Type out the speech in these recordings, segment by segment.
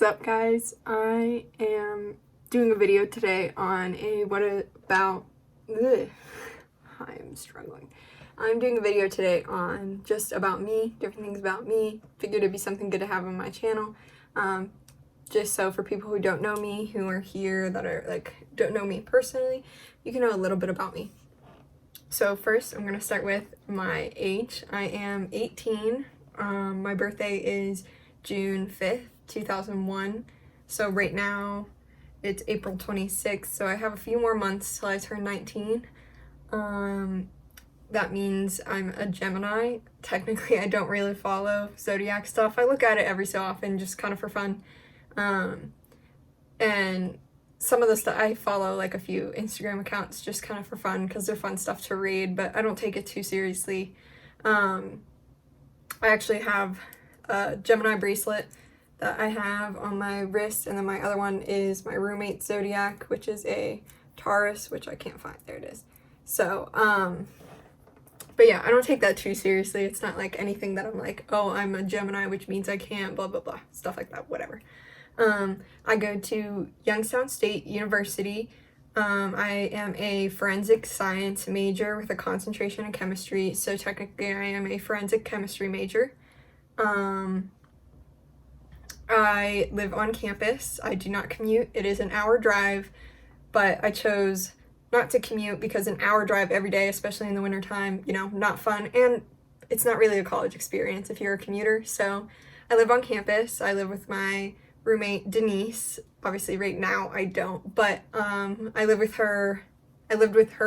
What's up, guys? I am doing a video today on I'm struggling. I'm doing a video today on just about me, different things about me. Figured it'd be something good to have on my channel. Just so for people who don't know me, who are here that are don't know me personally, you can know a little bit about me. So first, I'm gonna start with my age. I am 18. My birthday is June 5th, 2001. So right now it's April 26th, so I have a few more months till I turn 19. That means I'm a Gemini. Technically, I don't really follow zodiac stuff. I look at it every so often, just kind of for fun. And some of the stuff I follow, like a few Instagram accounts, just kind of for fun because they're fun stuff to read, but I don't take it too seriously. I actually have a Gemini bracelet that I have on my wrist, and then my other one is my roommate's zodiac, which is a Taurus, which I can't find. There it is. So, but yeah, I don't take that too seriously. It's not like anything that I'm like, oh, I'm a Gemini, which means I can't, blah, blah, blah, stuff like that, whatever. I go to Youngstown State University. I am a forensic science major with a concentration in chemistry, so technically I am a forensic chemistry major. I live on campus. I do not commute. It is an hour drive, but I chose not to commute because an hour drive every day, especially in the wintertime, you know, not fun, and it's not really a college experience if you're a commuter. So I live on campus. I live with my roommate Denise. Obviously right now I don't, but I lived with her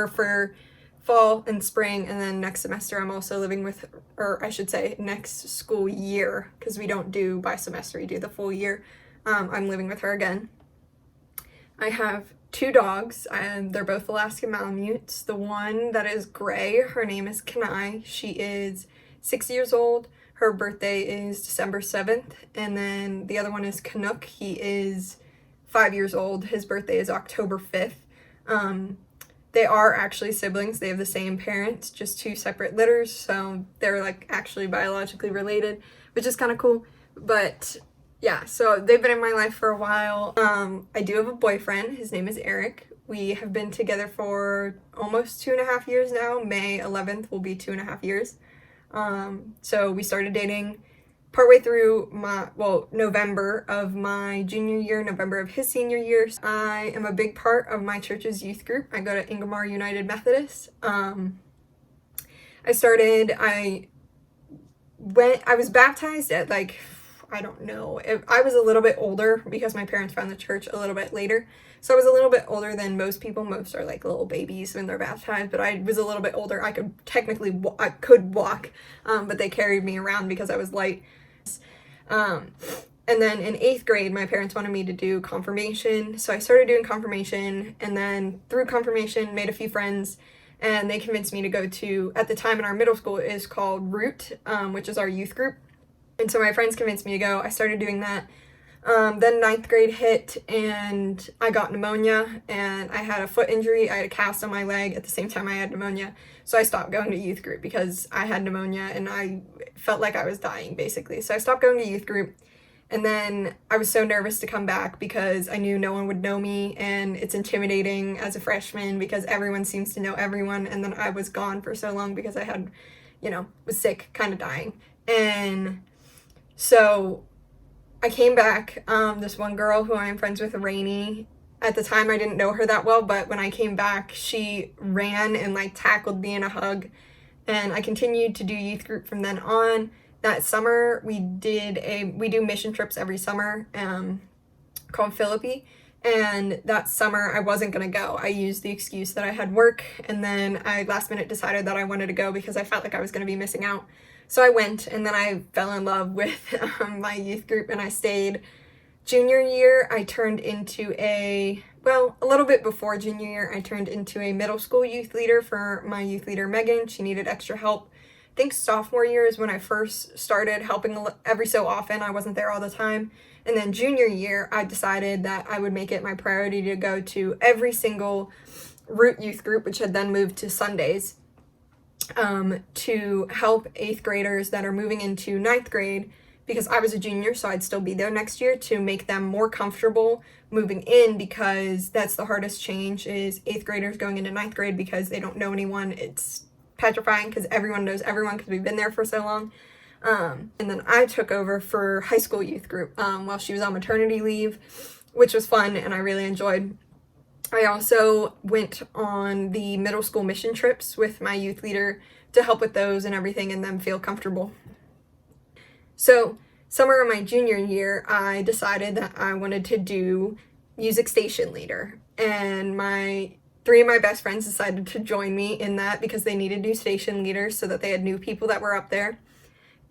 for fall and spring, and then next semester I'm also living with, or I should say next school year, because we don't do by semester, we do the full year. I'm living with her again. I have 2 dogs, and they're both Alaskan Malamutes. The one that is gray, her name is 𝓂𝒾𝒶. She is 6 years old. Her birthday is December 7th, and then the other one is 𝓂𝒾𝒃. He is 5 years old. His birthday is October 5th. They are actually siblings. They have the same parents, just 2 separate litters, so they're like actually biologically related, which is kind of cool. But yeah, so they've been in my life for a while. I do have a boyfriend. His name is Eric. We have been together for almost 2.5 years now. May 11th will be 2.5 years. So we started dating partway through November of my junior year, November of his senior year. I am a big part of my church's youth group. I go to 𝓈𝑜𝒸𝒾𝒶 United Methodist. I was baptized at I don't know, I was a little bit older because my parents found the church a little bit later. So I was a little bit older than most people. Most are like little babies when they're baptized, but I was a little bit older. I could walk, but they carried me around because I was light. And then in 8th grade, my parents wanted me to do confirmation. So I started doing confirmation, and then through confirmation, made a few friends, and they convinced me to go to, at the time in our middle school, it is called Root, which is our youth group. And so my friends convinced me to go. I started doing that. Then 9th grade hit, and I got pneumonia, and I had a foot injury. I had a cast on my leg at the same time I had pneumonia. So I stopped going to youth group because I had pneumonia and I felt like I was dying, basically. So I stopped going to youth group. And then I was so nervous to come back because I knew no one would know me, and it's intimidating as a freshman because everyone seems to know everyone. And then I was gone for so long because I had, was sick, kind of dying. And so I came back. This one girl who I'm friends with, Rainey, at the time I didn't know her that well, but when I came back, she ran and tackled me in a hug, and I continued to do youth group from then on. That summer we do mission trips every summer called 𝓂𝒾𝒃, and that summer I wasn't gonna go. I used the excuse that I had work, and then I last minute decided that I wanted to go because I felt like I was gonna be missing out. So I went, and then I fell in love with my youth group, and I stayed. Junior year, I turned into a little bit before junior year, I turned into a middle school youth leader for my youth leader, Megan. She needed extra help. I think sophomore year is when I first started helping every so often. I wasn't there all the time. And then junior year, I decided that I would make it my priority to go to every single Root youth group, which had then moved to Sundays, to help 8th graders that are moving into 9th grade because I was a junior, so I'd still be there next year, to make them more comfortable moving in, because that's the hardest change, is 8th graders going into 9th grade because they don't know anyone. It's petrifying because everyone knows everyone because we've been there for so long. And then I took over for high school youth group while she was on maternity leave, which was fun and I really enjoyed. I also went on the middle school mission trips with my youth leader to help with those and everything and them feel comfortable. So summer of my junior year, I decided that I wanted to do music station leader, and three of my best friends decided to join me in that because they needed new station leaders so that they had new people that were up there.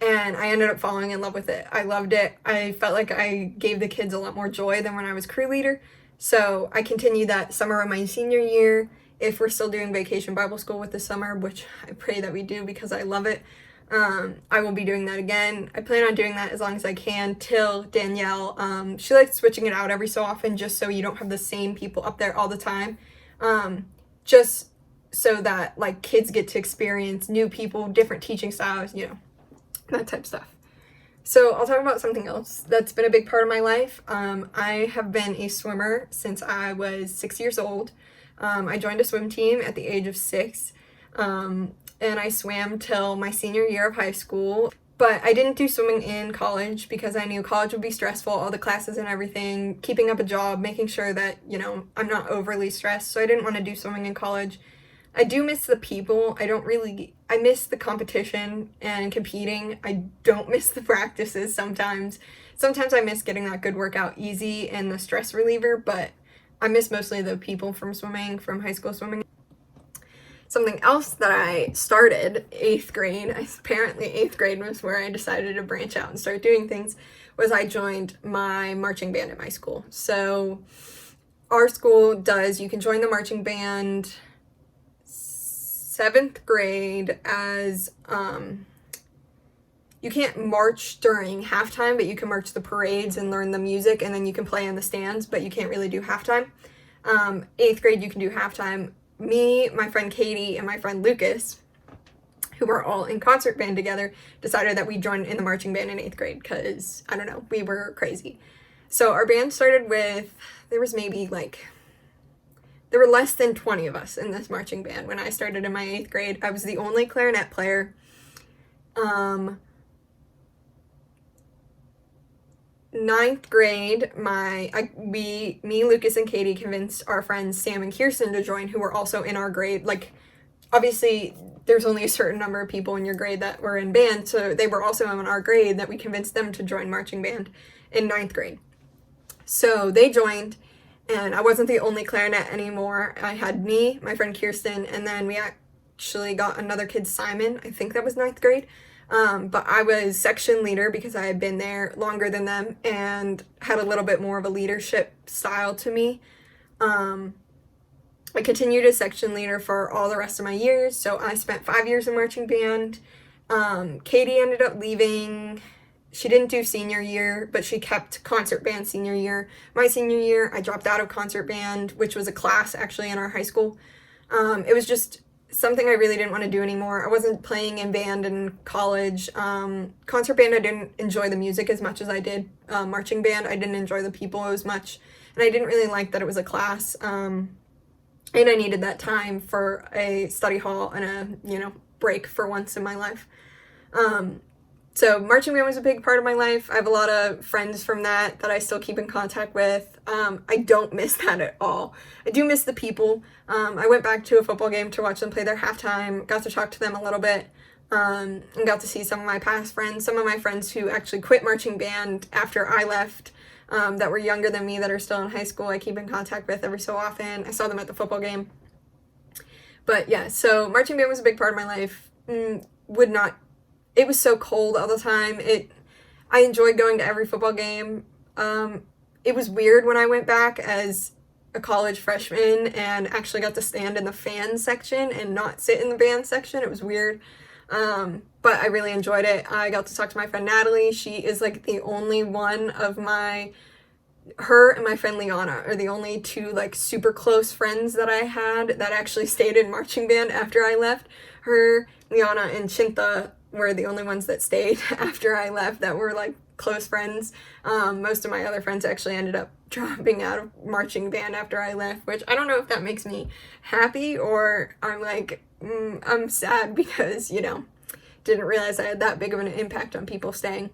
And I ended up falling in love with it. I loved it. I felt like I gave the kids a lot more joy than when I was crew leader. So I continued that summer of my senior year. If we're still doing Vacation Bible School with the summer, which I pray that we do because I love it, I will be doing that again. I plan on doing that as long as I can till Danielle. She likes switching it out every so often just so you don't have the same people up there all the time. Just so that like kids get to experience new people, different teaching styles, you know, that type of stuff. So I'll talk about something else that's been a big part of my life. I have been a swimmer since I was 6 years old. I joined a swim team at the age of 6, and I swam till my senior year of high school. But I didn't do swimming in college because I knew college would be stressful, all the classes and everything, keeping up a job, making sure that, you know, I'm not overly stressed. So I didn't want to do swimming in college. I do miss the people. I miss the competition and competing. I don't miss the practices sometimes. Sometimes I miss getting that good workout easy and the stress reliever, but I miss mostly the people from swimming, from high school swimming. Something else that I started 8th grade, apparently 8th grade was where I decided to branch out and start doing things, was I joined my marching band at my school. So our school you can join the marching band 7th grade as, you can't march during halftime, but you can march the parades and learn the music, and then you can play in the stands, but you can't really do halftime. 8th grade, you can do halftime. Me, my friend Katie, and my friend Lucas, who were all in concert band together, decided that we'd join in the marching band in 8th grade because, I don't know, we were crazy. So our band started with, there were less than 20 of us in this marching band when I started in my 8th grade. I was the only clarinet player. 9th grade, me, Lucas, and Katie convinced our friends Sam and Kirsten to join, who were also in our grade. Like, obviously, there's only a certain number of people in your grade that were in band, so they were also in our grade, that we convinced them to join marching band in 9th grade. So they joined, and I wasn't the only clarinet anymore. I had me, my friend Kirsten, and then we actually got another kid, Simon. I think that was 9th grade. But I was section leader because I had been there longer than them and had a little bit more of a leadership style to me. I continued as section leader for all the rest of my years, so I spent 5 years in marching band. Katie ended up leaving. She didn't do senior year, but she kept concert band senior year. My senior year, I dropped out of concert band, which was a class actually in our high school. It was just something I really didn't want to do anymore. I wasn't playing in band in college. Concert band, I didn't enjoy the music as much as I did marching band. I didn't enjoy the people as much, and I didn't really like that it was a class. And I needed that time for a study hall and a, break for once in my life. So marching band was a big part of my life. I have a lot of friends from that I still keep in contact with. I don't miss that at all. I do miss the people. I went back to a football game to watch them play their halftime, got to talk to them a little bit, and got to see some of my past friends, some of my friends who actually quit marching band after I left, that were younger than me, that are still in high school. I keep in contact with every so often. I saw them at the football game. But yeah, so marching band was a big part of my life. It was so cold all the time. I enjoyed going to every football game. It was weird when I went back as a college freshman and actually got to stand in the fan section and not sit in the band section. It was weird. But I really enjoyed it. I got to talk to my friend Natalie. She is like the only one of her and my friend Liana are the only two like super close friends that I had that actually stayed in marching band after I left. Her, Liana, and Chinta were the only ones that stayed after I left that were like close friends. Most of my other friends actually ended up dropping out of marching band after I left, which I don't know if that makes me happy or I'm like, I'm sad because, you know, didn't realize I had that big of an impact on people staying.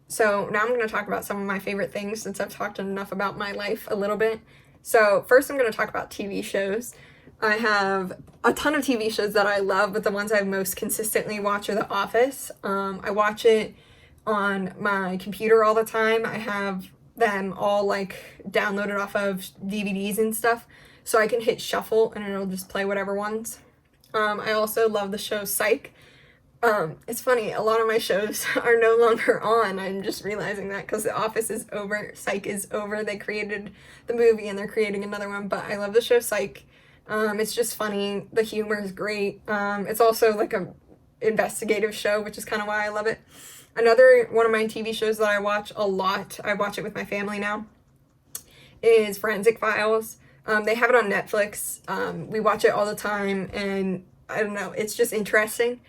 So now I'm going to talk about some of my favorite things since I've talked enough about my life a little bit. So first I'm going to talk about TV shows. I have a ton of TV shows that I love, but the ones I most consistently watch are The Office. I watch it on my computer all the time. I have them all like downloaded off of DVDs and stuff, so I can hit shuffle and it'll just play whatever ones. I also love the show Psych. It's funny, a lot of my shows are no longer on. I'm just realizing that because The Office is over, Psych is over. They created the movie and they're creating another one, but I love the show Psych. It's just funny. The humor is great. It's also like a investigative show, which is kind of why I love it. Another one of my TV shows that I watch a lot, I watch it with my family now, is Forensic Files. They have it on Netflix. We watch it all the time, and I don't know, it's just interesting.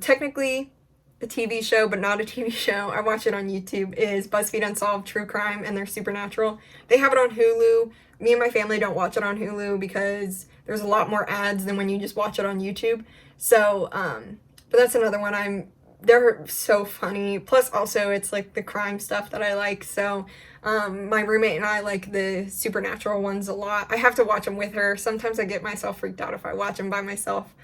Technically a TV show, but not a TV show. I watch it on YouTube, is BuzzFeed Unsolved True Crime and their Supernatural. They have it on Hulu. Me and my family don't watch it on Hulu because there's a lot more ads than when you just watch it on YouTube. So, but that's another one they're so funny. Plus also it's like the crime stuff that I like. So, my roommate and I like the Supernatural ones a lot. I have to watch them with her. Sometimes I get myself freaked out if I watch them by myself.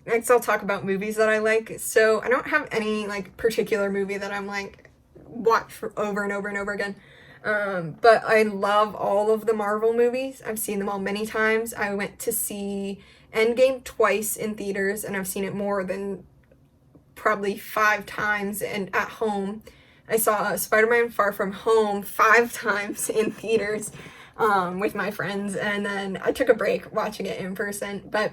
Next I'll talk about movies that I like. So I don't have any like particular movie that I'm like watch for over and over and over again. But I love all of the Marvel movies. I've seen them all many times. I went to see Endgame twice in theaters, and I've seen it more than probably 5 times and at home. I saw Spider-Man Far From Home 5 times in theaters with my friends, and then I took a break watching it in person. But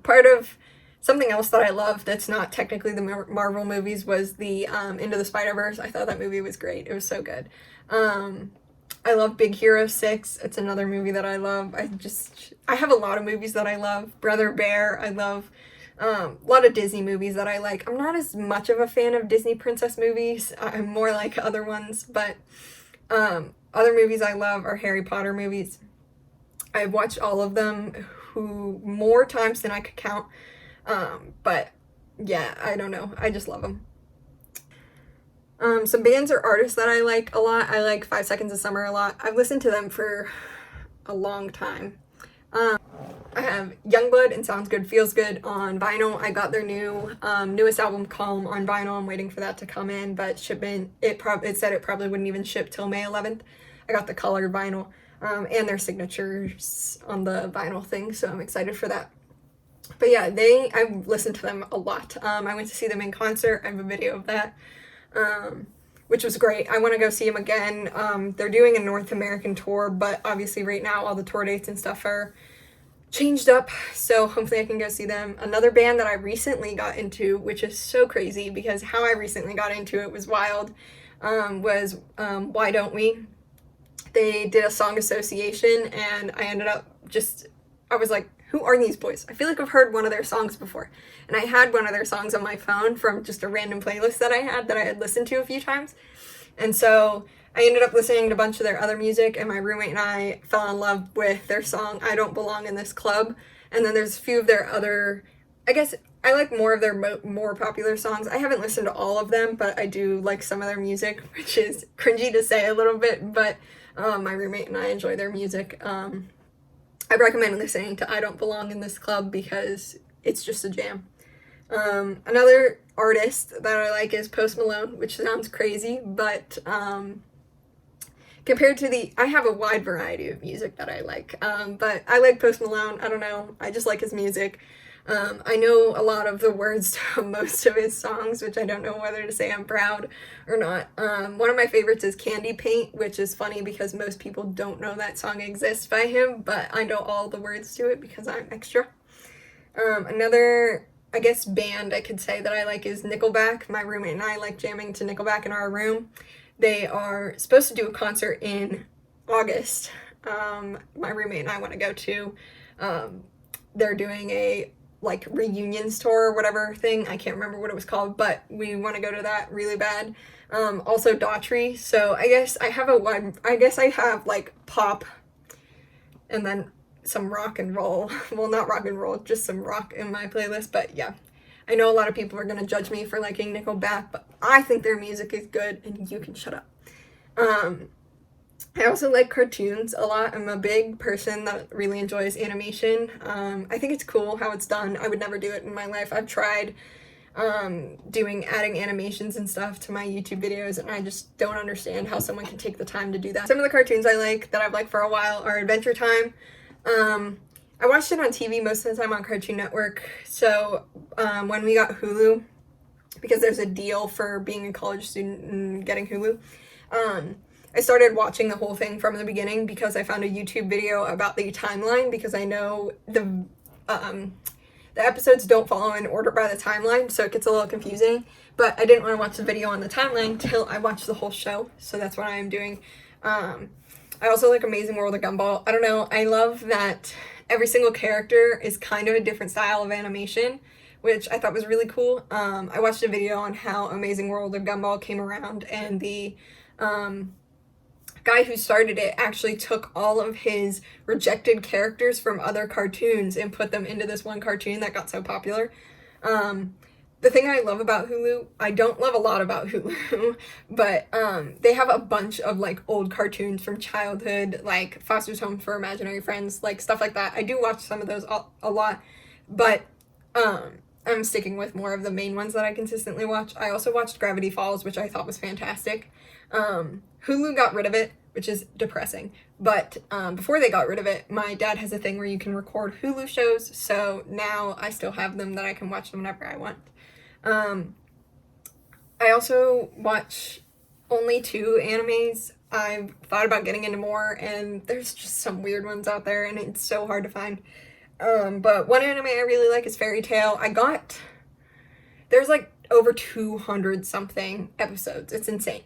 part of something else that I love that's not technically the Marvel movies was the Into the Spider-Verse. I thought that movie was great. It was so good. I love Big Hero 6. It's another movie that I love. I have a lot of movies that I love. Brother Bear, I love. A lot of Disney movies that I like. I'm not as much of a fan of Disney princess movies. I'm more like other ones, but other movies I love are Harry Potter movies. I've watched all of them more times than I could count. But yeah, I don't know. I just love them. Some bands or artists that I like a lot. I like 5 Seconds of Summer a lot. I've listened to them for a long time. I have Youngblood and Sounds Good Feels Good on vinyl. I got their newest album Calm on vinyl. I'm waiting for that to come in, but shipment, it said it probably wouldn't even ship till May 11th. I got the colored vinyl and their signatures on the vinyl thing, so I'm excited for that. But yeah, I've listened to them a lot. I went to see them in concert. I have a video of that, which was great. I want to go see them again. They're doing a North American tour, but obviously right now all the tour dates and stuff are changed up, so hopefully I can go see them. Another band that I recently got into, which is so crazy because how I recently got into it was wild, was Why Don't We? They did a song association, and I ended up I was like, who are these boys? I feel like I've heard one of their songs before. And I had one of their songs on my phone from just a random playlist that I had listened to a few times. And so I ended up listening to a bunch of their other music, and my roommate and I fell in love with their song, I Don't Belong in This Club. And then there's a few of their other, I guess I like more of their more popular songs. I haven't listened to all of them, but I do like some of their music, which is cringy to say a little bit, but my roommate and I enjoy their music. I recommend listening to I Don't Belong in This Club because it's just a jam. Another artist that I like is Post Malone, which sounds crazy, but compared to I have a wide variety of music that I like, but I like Post Malone. I don't know, I just like his music. I know a lot of the words to most of his songs, which I don't know whether to say I'm proud or not. One of my favorites is Candy Paint, which is funny because most people don't know that song exists by him, but I know all the words to it because I'm extra. Another, I guess, band I could say that I like is Nickelback. My roommate and I like jamming to Nickelback in our room. They are supposed to do a concert in August. My roommate and I want to go to. They're doing a like reunions tour or whatever thing. I can't remember what it was called, but we want to go to that really bad. Also Daughtry. So I guess I have like pop and then some rock and roll. Well, not rock and roll, just some rock in my playlist. But yeah, I know a lot of people are gonna judge me for liking 𝓂𝒾𝒶, but I think their music is good, and you can shut up. I also like cartoons a lot. I'm a big person that really enjoys animation. I think it's cool how it's done. I would never do it in my life. I've tried adding animations and stuff to my YouTube videos, and I just don't understand how someone can take the time to do that. Some of the cartoons I like that I've liked for a while are Adventure Time. I watched it on TV most of the time on Cartoon Network. So when we got Hulu, because there's a deal for being a college student and getting Hulu, I started watching the whole thing from the beginning because I found a YouTube video about the timeline, because I know the episodes don't follow in order by the timeline, so it gets a little confusing. But I didn't want to watch the video on the timeline till I watched the whole show, so that's what I am doing. I also like Amazing World of Gumball. I don't know, I love that every single character is kind of a different style of animation, which I thought was really cool. I watched a video on how Amazing World of Gumball came around, and the guy who started it actually took all of his rejected characters from other cartoons and put them into this one cartoon that got so popular. The thing I love about Hulu, I don't love a lot about Hulu, but they have a bunch of like old cartoons from childhood, like Foster's Home for Imaginary Friends, like stuff like that. I do watch some of those a lot, but I'm sticking with more of the main ones that I consistently watch. I also watched Gravity Falls, which I thought was fantastic. Hulu got rid of it, which is depressing. But before they got rid of it, my dad has a thing where you can record Hulu shows, so now I still have them that I can watch them whenever I want. I also watch only 2 animes. I've thought about getting into more, and there's just some weird ones out there, and it's so hard to find. But one anime I really like is Fairy Tail. There's like over 200 something episodes. It's insane.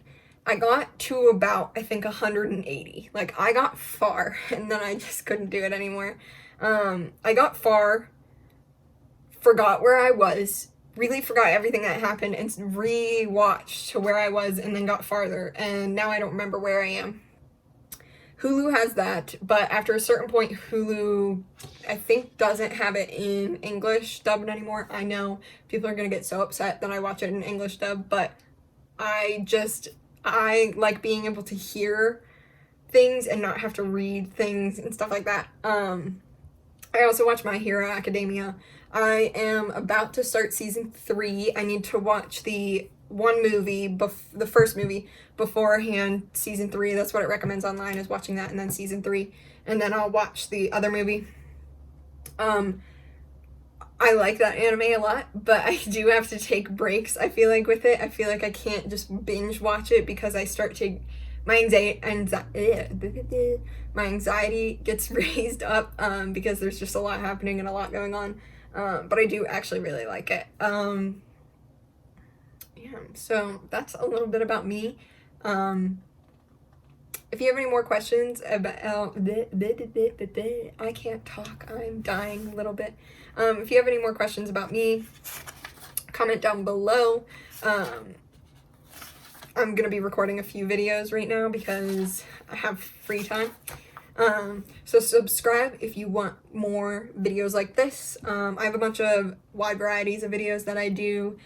I got to about, I think, 180. Like, I got far, and then I just couldn't do it anymore. I got far, forgot where I was, really forgot everything that happened, and re-watched to where I was, and then got farther, and now I don't remember where I am. Hulu has that, but after a certain point, Hulu, I think, doesn't have it in English dubbed anymore. I know people are gonna get so upset that I watch it in English dub, but I like being able to hear things and not have to read things and stuff like that. I also watch My Hero Academia. I am about to start season 3. I need to watch the first movie beforehand, season 3. That's what it recommends online, is watching that and then season 3. And then I'll watch the other movie. I like that anime a lot, but I do have to take breaks, I feel like, with it. I feel like I can't just binge watch it because I start to... My anxiety gets raised up because there's just a lot happening and a lot going on. But I do actually really like it. Yeah, so that's a little bit about me. If you have any more questions about... I can't talk. I'm dying a little bit. If you have any more questions about me, comment down below. I'm going to be recording a few videos right now because I have free time. So subscribe if you want more videos like this. I have a bunch of wide varieties of videos that I do.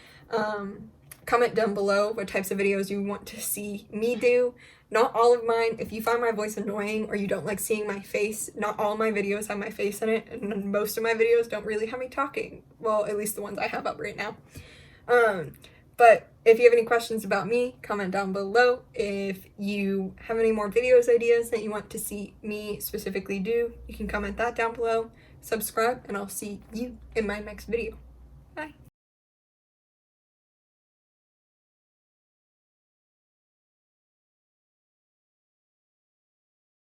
Comment down below what types of videos you want to see me do. Not all of mine. If you find my voice annoying or you don't like seeing my face, not all my videos have my face in it, and most of my videos don't really have me talking. Well, at least the ones I have up right now. But if you have any questions about me, comment down below. If you have any more videos ideas that you want to see me specifically do, you can comment that down below. Subscribe, and I'll see you in my next video.